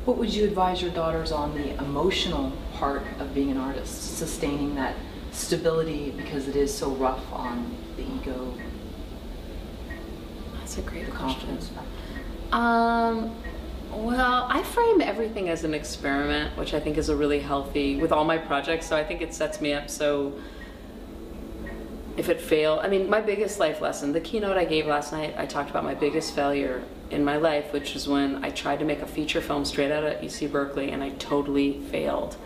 What would you advise your daughters on the emotional part of being an artist, sustaining that stability because it is so rough on the ego? That's a great question. Well, I frame everything as an experiment, which I think is a really healthy, with all my projects, so I think it sets me up so if it failed, I mean, my biggest life lesson, the keynote I gave last night, I talked about my biggest failure in my life, which is when I tried to make a feature film straight out of UC Berkeley and I totally failed.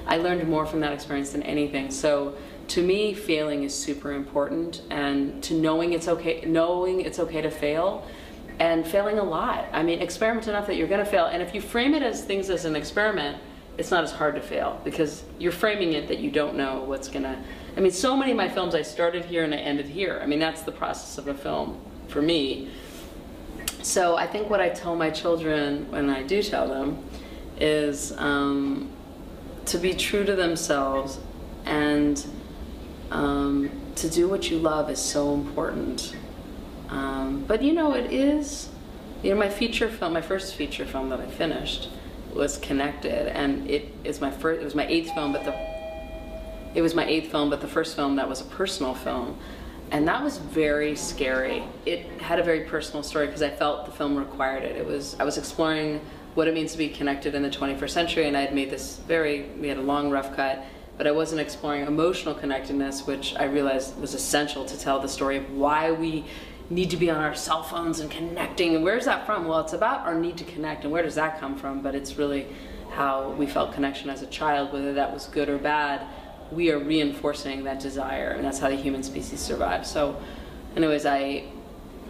I learned more from that experience than anything. So to me, failing is super important, and to knowing it's okay to fail, and failing a lot. I mean, experiment enough that you're gonna fail, and if you frame it as things as an experiment, it's not as hard to fail because you're framing it that you don't know what's gonna, I mean, so many of my films I started here and I ended here. I mean, that's the process of a film for me. So I think what I tell my children when I do tell them is to be true to themselves, and to do what you love is so important. But you know, it is, you know, my feature film, my first feature film that I finished was Connected, and it was my eighth film, but the first film that was a personal film, and that was very scary. It had a very personal story because I felt the film required it. I was exploring what it means to be connected in the 21st century, and I had made this we had a long rough cut, but I wasn't exploring emotional connectedness, which I realized was essential to tell the story of why we need to be on our cell phones and connecting. And where's that from? Well, it's about our need to connect, and where does that come from? But it's really how we felt connection as a child, whether that was good or bad. We are reinforcing that desire, and that's how the human species survived. So anyways, I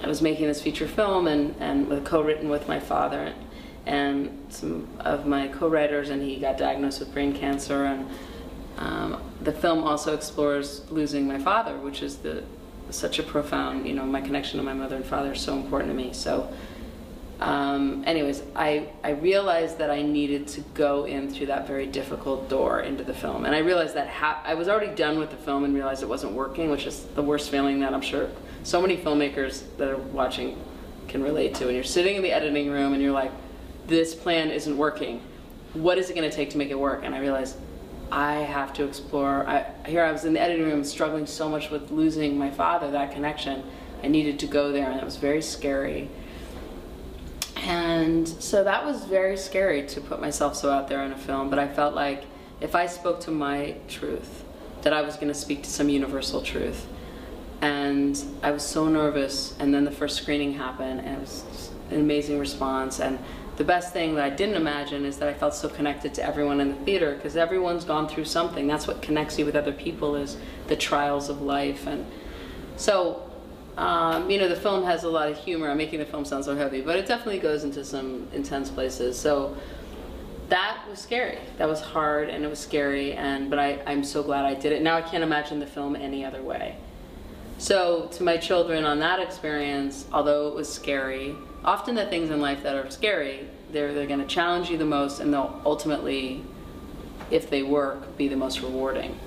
was making this feature film and co-written with my father and some of my co-writers, and he got diagnosed with brain cancer. And the film also explores losing my father, which is such a profound, you know, my connection to my mother and father is so important to me. So anyways, I realized that I needed to go in through that very difficult door into the film. And I realized that I was already done with the film and realized it wasn't working, which is the worst feeling that I'm sure so many filmmakers that are watching can relate to. And you're sitting in the editing room and you're like, this plan isn't working. What is it going to take to make it work? And I realized I have to explore. Here I was in the editing room struggling so much with losing my father, that connection. I needed to go there, and it was very scary. And so that was very scary to put myself so out there in a film, but I felt like if I spoke to my truth, that I was going to speak to some universal truth. And I was so nervous, and then the first screening happened, and it was just an amazing response. And the best thing that I didn't imagine is that I felt so connected to everyone in the theater, because everyone's gone through something. That's what connects you with other people, is the trials of life. And so you know, the film has a lot of humor. I'm making the film sound so heavy, but it definitely goes into some intense places. So that was scary. That was hard, and it was scary, but I'm so glad I did it. Now I can't imagine the film any other way. So to my children on that experience, although it was scary, often the things in life that are scary, they're going to challenge you the most, and they'll ultimately, if they work, be the most rewarding.